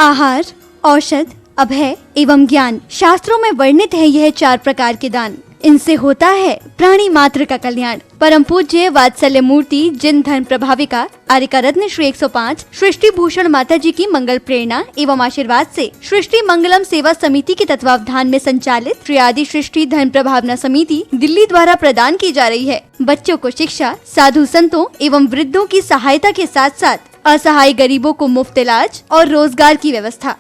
आहार, औषध, अभय एवं ज्ञान। शास्त्रों में वर्णित है यह 4 प्रकार के दान। इनसे होता है प्राणी मात्र का कल्याण। परम पूज्य वात्सल्य मूर्ति जिन धर्म प्रभाविका आर्यका रत्न श्री 105 सृष्टि भूषण माता जी की मंगल प्रेरणा एवं आशीर्वाद से सृष्टि मंगलम सेवा समिति के तत्वावधान में संचालित श्री आदि सृष्टि धर्म प्रभावना समिति दिल्ली द्वारा प्रदान की जा रही है। बच्चों को शिक्षा, साधु संतों एवं वृद्धों की सहायता के साथ साथ असहाय गरीबों को मुफ्त इलाज और रोजगार की व्यवस्था।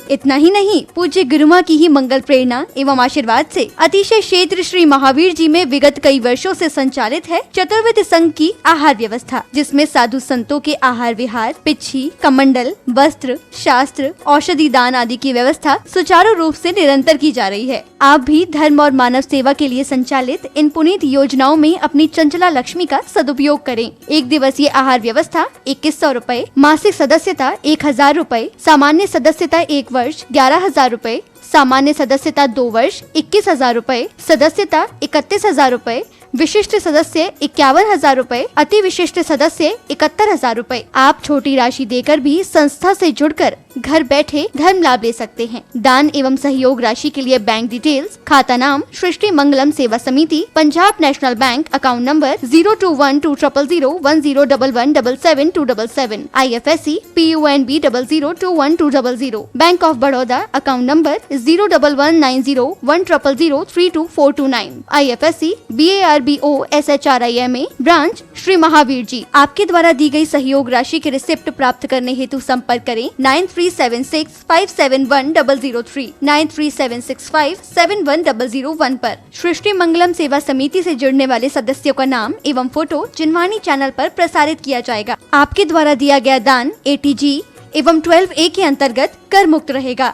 इतना ही नहीं, पूज्य गुरुमा की ही मंगल प्रेरणा एवं आशीर्वाद से अतिशय क्षेत्र श्री महावीर जी में विगत कई वर्षों से संचालित है चतुर्विध संघ की आहार व्यवस्था, जिसमें साधु संतों के आहार विहार, पिच्छी, कमंडल, वस्त्र, शास्त्र, औषधि दान आदि की व्यवस्था सुचारू रूप से निरंतर की जा रही है। आप भी धर्म और मानव सेवा के लिए संचालित इन पुनीत योजनाओं में अपनी चंचला लक्ष्मी का सदुपयोग करें। 1 दिवसीय आहार व्यवस्था 2100 रूपए, मासिक सदस्यता 1000 रूपए, सामान्य सदस्यता 1 वर्ष 11,000 रूपए, सामान्य सदस्यता 2 वर्ष 21,000 रूपए, सदस्यता 31,000 रूपए, विशिष्ट सदस्य 51,000 रूपए, अति विशिष्ट सदस्य 71,000 रूपए। आप छोटी राशि देकर भी संस्था से जुड़कर घर बैठे धर्म लाभ ले सकते हैं। दान एवं सहयोग राशि के लिए बैंक डिटेल्स, खाता नाम सृष्टि Mangalam Seva Samiti, Punjab national bank, account number 02120001117777, IFSC PUNB 00021200, bank of Baroda, account number 011901000322429, IFSC BARBO SHRIMA, branch Shri Mahavir ji. आपके द्वारा दी गई सहयोग राशि के रिसिप्ट प्राप्त करने हेतु संपर्क करें 9376571003, 9376571001 पर। सृष्टि मंगलम सेवा समिति से जुड़ने वाले सदस्यों का नाम एवं फोटो जिनवाणी चैनल पर प्रसारित किया जाएगा। आपके द्वारा दिया गया दान ATG एवं 12A के अंतर्गत कर मुक्त रहेगा।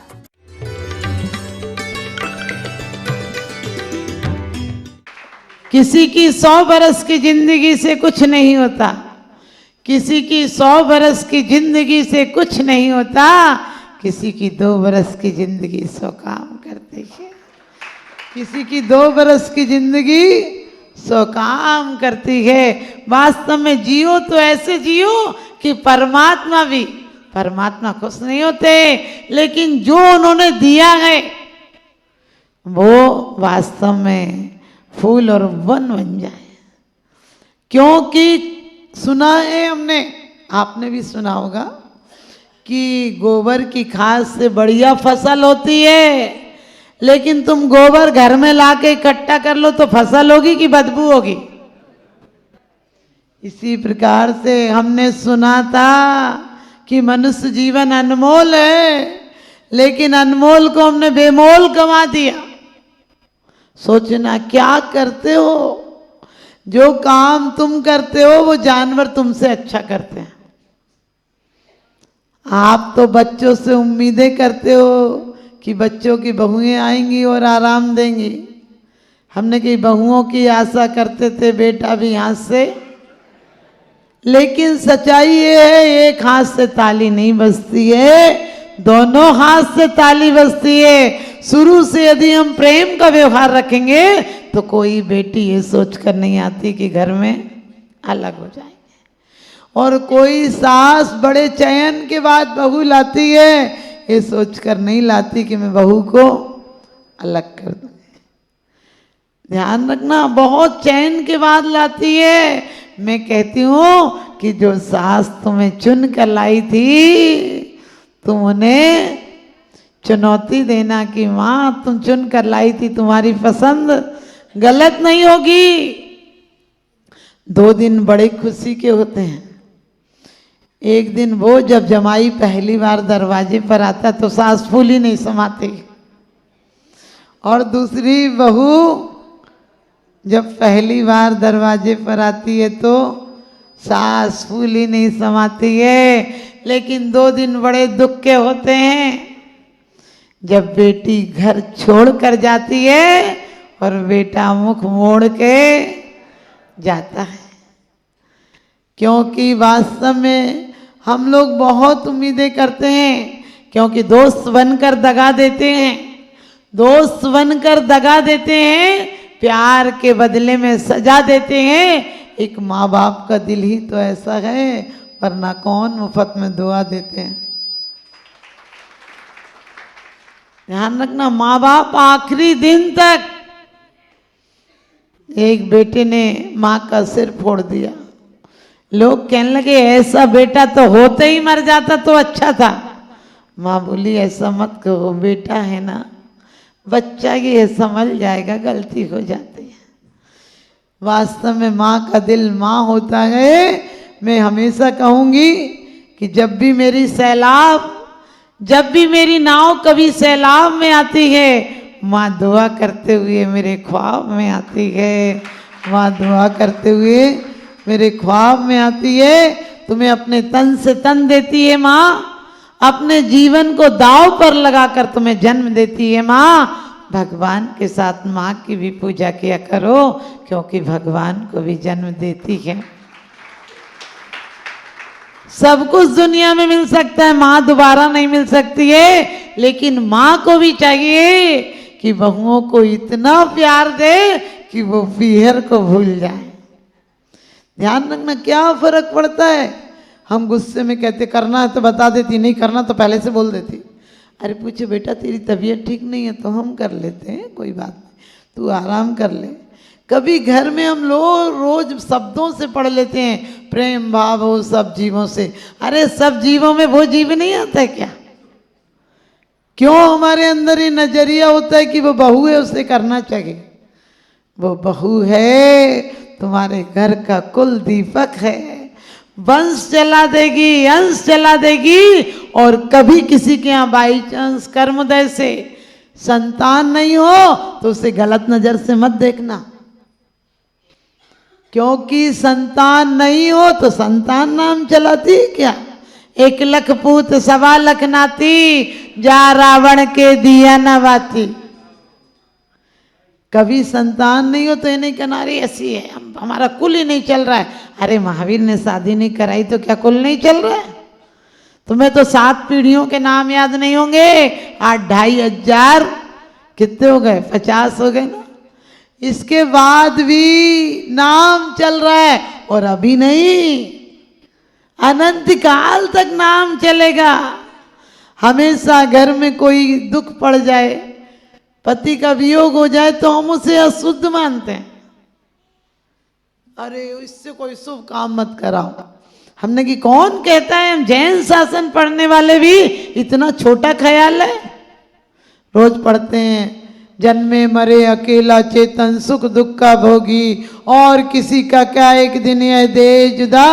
किसी की 100 बरस की जिंदगी से कुछ नहीं होता, किसी की 100 बरस की जिंदगी से कुछ नहीं होता, किसी की 2 बरस की जिंदगी 100 काम करती है, किसी की 2 बरस की जिंदगी 100 काम करती है। वास्तव में जियो तो ऐसे जियो कि परमात्मा खुश नहीं होते, लेकिन जो उन्होंने दिया है वो वास्तव में फूल और वन बन जाए। क्योंकि सुना है हमने, आपने भी सुना होगा कि गोबर की खाद से बढ़िया फसल होती है, लेकिन तुम गोबर घर में लाके इकट्ठा कर लो तो फसल होगी कि बदबू होगी। इसी प्रकार से हमने सुना था कि मनुष्य जीवन अनमोल है, लेकिन अनमोल को हमने बेमोल कमा दिया। सोचना क्या करते हो, जो काम तुम करते हो वो जानवर तुमसे अच्छा करते हैं। आप तो बच्चों से उम्मीदें करते हो कि बच्चों की बहुएं आएंगी और आराम देंगी। हमने कई बहुओं की आशा करते थे, बेटा भी हाथ से, लेकिन सच्चाई ये है एक हाथ से ताली नहीं बजती है, दोनों हाथ से ताली बजती है। शुरू से यदि हम प्रेम का व्यवहार रखेंगे तो कोई बेटी ये सोचकर नहीं आती कि घर में अलग हो जाएंगे, और कोई सास बड़े चयन के बाद बहू लाती है ये सोचकर नहीं लाती कि मैं बहू को अलग कर दूंगी। ध्यान रखना, बहुत चयन के बाद लाती है। मैं कहती हूँ कि जो सास तुम्हें चुन कर लाई थी, तुम उन्हें चुनौती देना कि माँ तुम चुन कर लाई थी, तुम्हारी पसंद गलत नहीं होगी। 2 दिन बड़े खुशी के होते हैं। एक दिन वो जब जमाई पहली बार दरवाजे पर आता तो सास फूल ही नहीं समाती, और दूसरी बहू जब पहली बार दरवाजे पर आती है तो सास फूल ही नहीं समाती है। लेकिन 2 दिन बड़े दुख के होते हैं जब बेटी घर छोड़ कर जाती है और बेटा मुख मोड़ के जाता है। क्योंकि वास्तव में हम लोग बहुत उम्मीदें करते हैं क्योंकि दोस्त बनकर दगा देते हैं, दोस्त बनकर दगा देते हैं, प्यार के बदले में सजा देते हैं। एक माँ बाप का दिल ही तो ऐसा है, वरना कौन मुफ्त में दुआ देते हैं। ध्यान रखना, माँ बाप आखिरी दिन तक। एक बेटे ने माँ का सिर फोड़ दिया, लोग कहने लगे ऐसा बेटा तो होते ही मर जाता तो अच्छा था। माँ बोली ऐसा मत कहो, बेटा है ना, बच्चा ये समझ जाएगा, गलती हो जाती है। वास्तव में माँ का दिल माँ होता है। मैं हमेशा कहूँगी कि जब भी मेरी नाव कभी सैलाब में आती है, माँ दुआ करते हुए मेरे ख्वाब में आती है, माँ दुआ करते हुए मेरे ख्वाब में आती है। तुम्हें अपने तन से तन देती है माँ, अपने जीवन को दांव पर लगाकर तुम्हें जन्म देती है माँ। भगवान के साथ माँ की भी पूजा किया करो, क्योंकि भगवान को भी जन्म देती है। सब कुछ दुनिया में मिल सकता है, माँ दोबारा नहीं मिल सकती है, लेकिन माँ को भी चाहिए कि बहुओं को इतना प्यार दे कि वो पीहर को भूल जाए। ध्यान रखना, क्या फर्क पड़ता है। हम गुस्से में कहते करना है तो बता देती, नहीं करना तो पहले से बोल देती। अरे पूछे बेटा तेरी तबीयत ठीक नहीं है तो हम कर लेते हैं, कोई बात नहीं, तू आराम कर ले। कभी घर में हम लोग रोज शब्दों से पढ़ लेते हैं प्रेम भाव हो सब जीवों से। अरे सब जीवों में वो जीव नहीं आता है क्या? क्यों हमारे अंदर ये नजरिया होता है कि वो बहू है उसे करना चाहिए? वो बहू है, तुम्हारे घर का कुल दीपक है, वंश चला देगी, अंश चला देगी। और कभी किसी के यहाँ बाई चांस कर्मोदय से संतान नहीं हो तो उसे गलत नजर से मत देखना, क्योंकि संतान नहीं हो तो संतान नाम चलाती क्या? 1 लाख पूत 1.25 लाख नाती, जा रावण के दिया न बाती। कभी संतान नहीं हो तो ये नहीं कहना अरे ऐसी है, हमारा कुल ही नहीं चल रहा है। अरे महावीर ने शादी नहीं कराई तो क्या कुल नहीं चल रहा है? तुम्हें तो 7 पीढ़ियों के नाम याद नहीं होंगे। 8,500 कितने हो गए? 50 हो गए ना। इसके बाद भी नाम चल रहा है, और अभी नहीं, अनंत काल तक नाम चलेगा। हमेशा घर में कोई दुख पड़ जाए, पति का वियोग हो जाए तो हम उसे अशुद्ध मानते हैं। अरे इससे कोई शुभ काम मत कराओ। हमने कि कौन कहता है, हम जैन शासन पढ़ने वाले भी इतना छोटा ख्याल है। रोज पढ़ते हैं जन्मे मरे अकेला चेतन सुख दुख का भोगी, और किसी का क्या एक दिन यह देह जुदा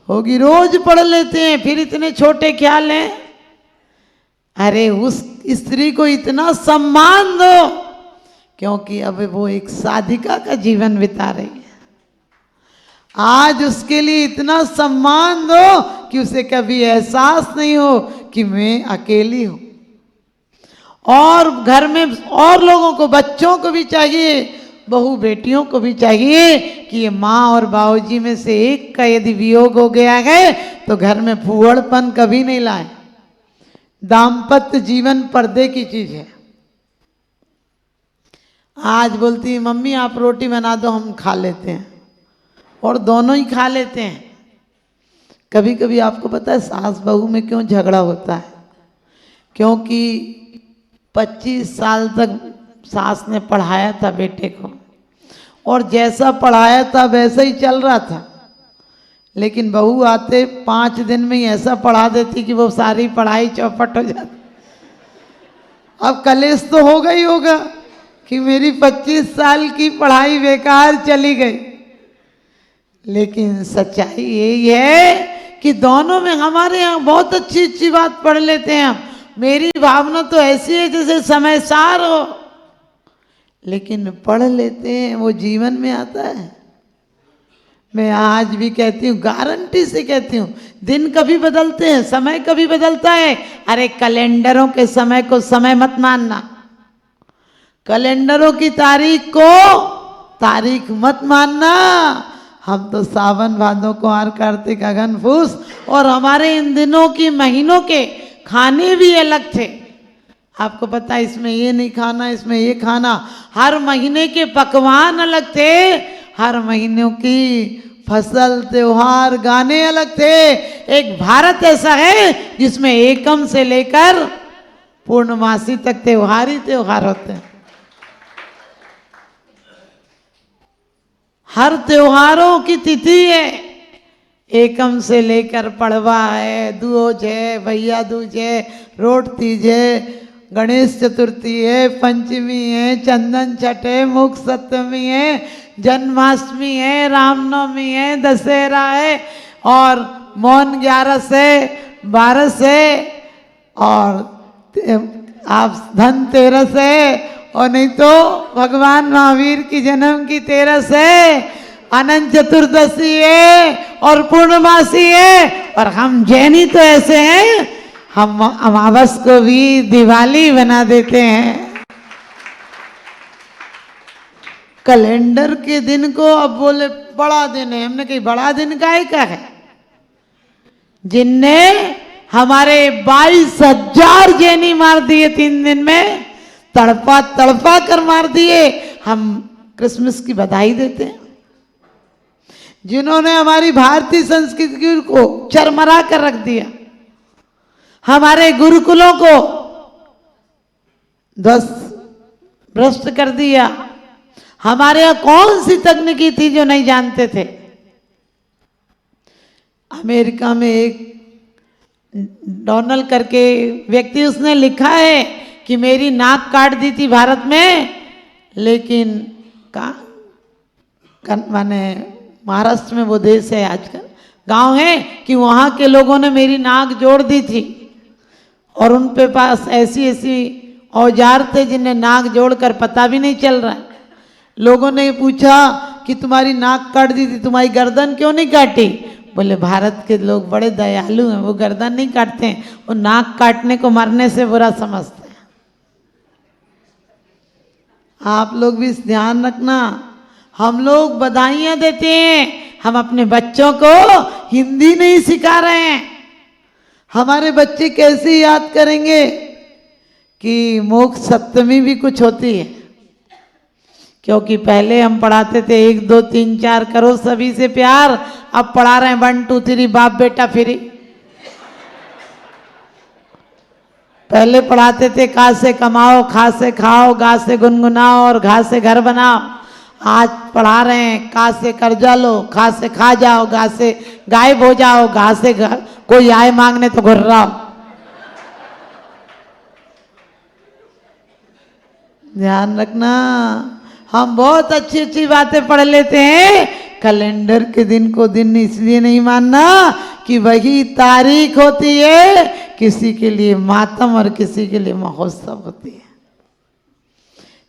होगी। रोज पढ़ लेते हैं, फिर इतने छोटे ख्याल हैं। अरे उस स्त्री को इतना सम्मान दो, क्योंकि अब वो एक साधिका का जीवन बिता रही है। आज उसके लिए इतना सम्मान दो कि उसे कभी एहसास नहीं हो कि मैं अकेली हूं। और घर में और लोगों को, बच्चों को भी चाहिए, बहू बेटियों को भी चाहिए कि ये माँ और बाबूजी में से एक का यदि वियोग हो गया है तो घर में फूहड़पन कभी नहीं लाए। दाम्पत्य जीवन पर्दे की चीज है। आज बोलती है मम्मी आप रोटी बना दो, हम खा लेते हैं, और दोनों ही खा लेते हैं। कभी कभी आपको पता है सास बहू में क्यों झगड़ा होता है? क्योंकि 25 साल तक सास ने पढ़ाया था बेटे को, और जैसा पढ़ाया था वैसा ही चल रहा था, लेकिन बहू आते 5 दिन में ही ऐसा पढ़ा देती कि वो सारी पढ़ाई चौपट हो जाती। अब कलेश तो होगा ही होगा कि मेरी 25 साल की पढ़ाई बेकार चली गई। लेकिन सच्चाई यही है कि दोनों में हमारे यहाँ बहुत अच्छी अच्छी बात पढ़ लेते हैं हम। मेरी भावना तो ऐसी है जैसे समय सार हो, लेकिन पढ़ लेते हैं, वो जीवन में आता है। मैं आज भी कहती हूँ, गारंटी से कहती हूँ, दिन कभी बदलते हैं, समय कभी बदलता है। अरे कैलेंडरों के समय को समय मत मानना, कैलेंडरों की तारीख को तारीख मत मानना। हम तो सावन भादों कुंवार कार्तिक अगन फूस, और हमारे इन दिनों की महीनों के खाने भी अलग थे। आपको पता है इसमें ये नहीं खाना, इसमें ये खाना। हर महीने के पकवान अलग थे, हर महीनों की फसल, त्योहार, गाने अलग थे। एक भारत ऐसा है जिसमें एकम से लेकर पूर्णमासी तक त्योहार ही त्योहार होते हैं। हर त्योहारों की तिथि है, एकम से लेकर पड़वा है, दूज है, भैया दूज है, रोट तीज है, गणेश चतुर्थी है, पंचमी है, चंदन छठ है, मुख सप्तमी है, जन्माष्टमी है, रामनवमी है, दशहरा है, और मौन 11 से 12 से, और आप धनतेरस है, और नहीं तो भगवान महावीर की जन्म की 13 से, अनंत चतुर्दशी है, और पूर्णमासी है। और हम जैनी तो ऐसे हैं, हम अमावस को भी दिवाली बना देते हैं। कैलेंडर के दिन को अब बोले बड़ा दिन है, हमने कही बड़ा दिन काहे का है? जिनने हमारे 22,000 जैनी मार दिए 3 दिन में, तड़पा तड़पा कर मार दिए, हम क्रिसमस की बधाई देते हैं। जिन्होंने हमारी भारतीय संस्कृति को चरमरा कर रख दिया, हमारे गुरुकुलों को भ्रष्ट कर दिया, हमारे यहाँ कौन सी तकनीकी थी जो नहीं जानते थे। अमेरिका में एक डोनाल्ड करके व्यक्ति, उसने लिखा है कि मेरी नाक काट दी थी भारत में, लेकिन माने महाराष्ट्र में वो देश है, आजकल गांव है, कि वहाँ के लोगों ने मेरी नाक जोड़ दी थी, और उन पे पास ऐसी ऐसी औजार थे जिन्हें नाक जोड़कर पता भी नहीं चल रहा है। लोगों ने पूछा कि तुम्हारी नाक काट दी थी, तुम्हारी गर्दन क्यों नहीं काटी? बोले भारत के लोग बड़े दयालु हैं, वो गर्दन नहीं काटते हैं, वो नाक काटने को मरने से बुरा समझते हैं। आप लोग भी ध्यान रखना, हम लोग बधाइयाँ देते हैं, हम अपने बच्चों को हिंदी नहीं सिखा रहे हैं। हमारे बच्चे कैसे याद करेंगे कि मोक्ष सप्तमी भी कुछ होती है? क्योंकि पहले हम पढ़ाते थे 1 2 3 4 करो सभी से प्यार, अब पढ़ा रहे हैं 1 2 3 बाप बेटा फिरी। पहले पढ़ाते थे का से कमाओ, खा से खाओ, गा से गुनगुनाओ, और घा से घर बनाओ। आज पढ़ा रहे हैं का से कर्जा लो, खा से खा जाओ, गा से गायब हो जाओ, घा से घर कोई आए मांगने तो घुर्राओ। ध्यान रखना, हम बहुत अच्छी अच्छी बातें पढ़ लेते हैं, कैलेंडर के दिन को दिन इसलिए नहीं मानना कि वही तारीख होती है, किसी के लिए मातम और किसी के लिए महोत्सव होती है।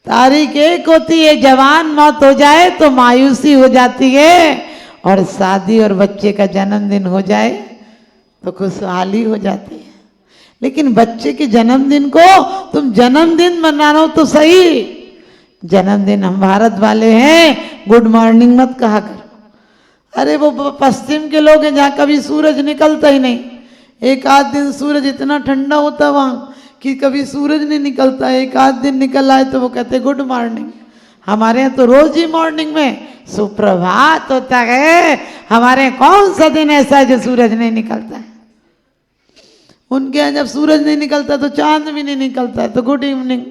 तारीख एक होती है, जवान मौत हो जाए तो मायूसी हो जाती है, और शादी और बच्चे का जन्मदिन हो जाए तो खुशहाली हो जाती है। लेकिन बच्चे के जन्मदिन को तुम जन्मदिन मनाओ तो सही, जन्मदिन हम भारत वाले हैं, गुड मॉर्निंग मत कहा करो। अरे वो पश्चिम के लोग हैं जहाँ कभी सूरज निकलता ही नहीं, एक आध दिन सूरज इतना ठंडा होता है वहाँ कि कभी सूरज नहीं निकलता, एक आध दिन निकल आए तो वो कहते गुड मॉर्निंग। हमारे यहाँ तो रोज ही मॉर्निंग में सुप्रभात होता है। हमारे यहाँ कौन सा दिन ऐसा है जो सूरज नहीं निकलता है? उनके यहाँ जब सूरज नहीं निकलता तो चांद भी नहीं निकलता है, तो गुड इवनिंग।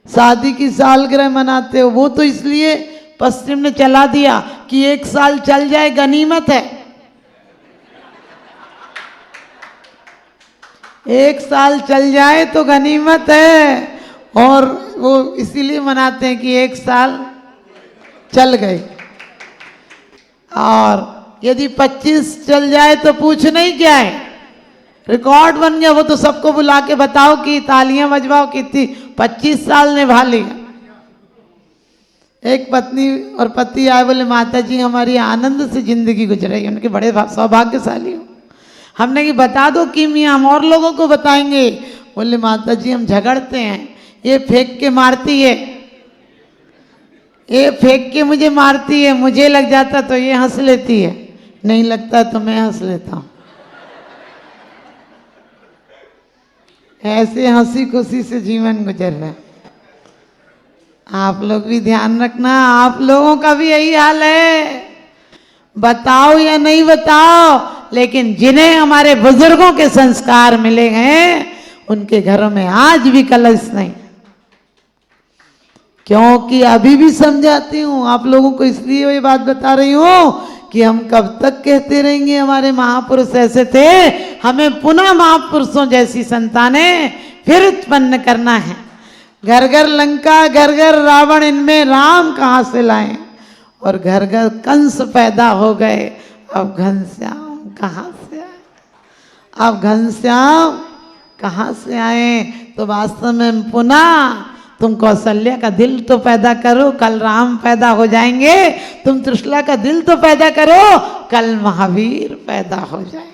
शादी की सालगिरह मनाते हो, वो तो इसलिए पश्चिम ने चला दिया कि 1 साल चल जाए गनीमत है। 1 साल चल जाए तो गनीमत है, और वो इसीलिए मनाते हैं कि 1 साल चल गए। और यदि 25 चल जाए तो पूछना ही क्या है, रिकॉर्ड बन गया। वो तो सबको बुला के बताओ कि तालियां बजवाओ कितनी 25 साल निभा लिया। एक पत्नी और पति आए, बोले माता जी हमारी आनंद से जिंदगी गुजरेगी, उनके बड़े सौभाग्यशाली हो। हमने कि बता दो कि मियाँ हम और लोगों को बताएंगे। बोले माता जी हम झगड़ते हैं, ये फेंक के मारती है, ये फेंक के मुझे मारती है, मुझे लग जाता तो ये हंस लेती है, नहीं लगता तो मैं हंस लेता हूँ। ऐसे हंसी खुशी से जीवन गुजर रहा है। आप लोग भी ध्यान रखना, आप लोगों का भी यही हाल है। बताओ या नहीं बताओ, लेकिन जिन्हें हमारे बुजुर्गों के संस्कार मिले हैं उनके घरों में आज भी कलश नहीं। क्योंकि अभी भी समझाती हूँ आप लोगों को, इसलिए ये बात बता रही हूँ कि हम कब तक कहते रहेंगे हमारे महापुरुष ऐसे थे। हमें पुनः महापुरुषों जैसी संतानें फिर उत्पन्न करना है। घर घर लंका, घर घर रावण, इनमें राम कहाँ से लाएं? और घर घर कंस पैदा हो गए, अब घनश्याम कहाँ से आए? अब घनश्याम कहाँ से आए? तो वास्तव में पुनः तुम कौशल्या का दिल तो पैदा करो, कल राम पैदा हो जाएंगे। तुम त्रिशला का दिल तो पैदा करो, कल महावीर पैदा हो जाए।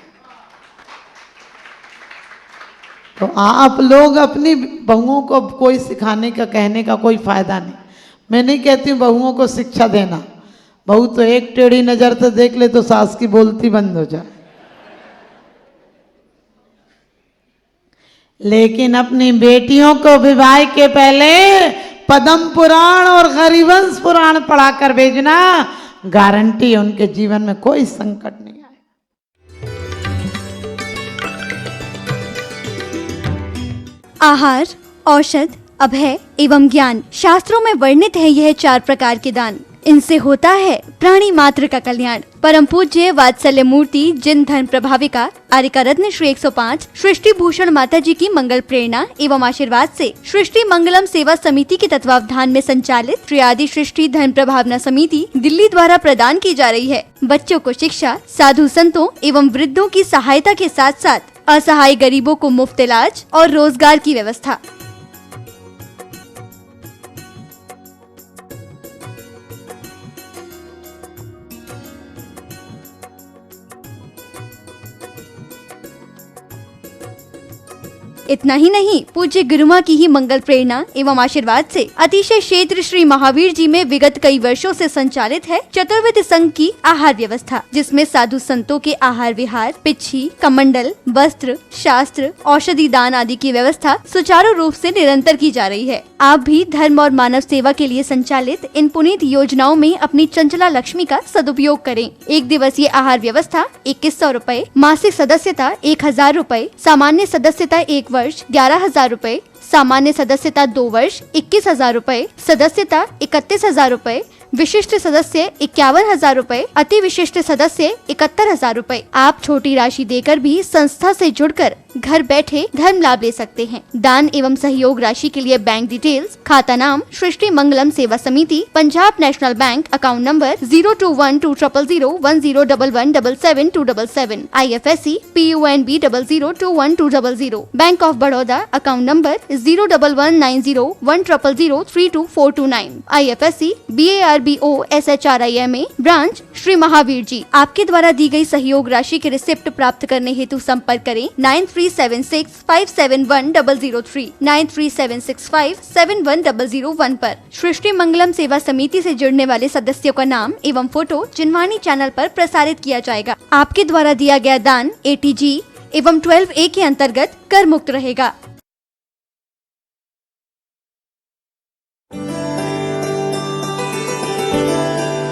तो आप लोग अपनी बहुओं को कोई सिखाने का, कहने का कोई फायदा नहीं। मैं नहीं कहती हूँ बहुओं को शिक्षा देना। बहू तो एक टेढ़ी नजर से देख ले तो सास की बोलती बंद हो जाए। लेकिन अपनी बेटियों को विवाह के पहले पद्म पुराण और हरिवंश पुराण पढ़ाकर भेजना, गारंटी है उनके जीवन में कोई संकट नहीं आएगा। आहार, औषध, अभय एवं ज्ञान, शास्त्रों में वर्णित है यह 4 प्रकार के दान। इनसे होता है प्राणी मात्र का कल्याण। परम पूज्य वात्सल्य मूर्ति जिन धर्म प्रभाविका आर्यका रत्न श्री 105 सृष्टि भूषण माता जी की मंगल प्रेरणा एवं आशीर्वाद से सृष्टि मंगलम सेवा समिति के तत्वावधान में संचालित श्री आदि सृष्टि धर्म प्रभावना समिति दिल्ली द्वारा प्रदान की जा रही है। बच्चों को शिक्षा, साधु संतों एवं वृद्धों की सहायता के साथ साथ असहाय गरीबों को मुफ्त इलाज और रोजगार की व्यवस्था। इतना ही नहीं, पूज्य गुरुमा की ही मंगल प्रेरणा एवं आशीर्वाद से अतिशय क्षेत्र श्री महावीर जी में विगत कई वर्षों से संचालित है चतुर्विध संघ की आहार व्यवस्था, जिसमें साधु संतों के आहार विहार, पिच्छी, कमंडल, वस्त्र, शास्त्र, औषधि दान आदि की व्यवस्था सुचारू रूप से निरंतर की जा रही है। आप भी धर्म और मानव सेवा के लिए संचालित इन पुनीत योजनाओं में अपनी चंचला लक्ष्मी का सदुपयोग करें। 1 दिवसीय आहार व्यवस्था 2100 रूपए, मासिक सदस्यता 1000 रूपए, सामान्य सदस्यता 1 वर्ष 11,000 रूपए, सामान्य सदस्यता 2 वर्ष 21,000 रूपए, सदस्यता 31,000 रूपए, विशिष्ट सदस्य 51,000 रूपए, अति विशिष्ट सदस्य 71,000 रूपए। आप छोटी राशि देकर भी संस्था से जुड़कर घर बैठे धर्म लाभ ले सकते हैं। दान एवं सहयोग राशि के लिए बैंक डिटेल्स, खाता नाम सृष्टि Mangalam Seva Samiti, Punjab national bank, account number 02120010117777, IFSC PUNB 0021200, bank of Baroda, account number 011901000324429, IFSC BARBO SHRIMA, branch Shri Mahavir ji. आपके द्वारा दी गई सहयोग राशि के रिसिप्ट प्राप्त करने हेतु संपर्क करें 9376571003, 9376571001 पर। सृष्टि मंगलम सेवा समिति से जुड़ने वाले सदस्यों का नाम एवं फोटो जिनवाणी चैनल पर प्रसारित किया जाएगा। आपके द्वारा दिया गया दान ATG एवं 12A के अंतर्गत कर मुक्त रहेगा।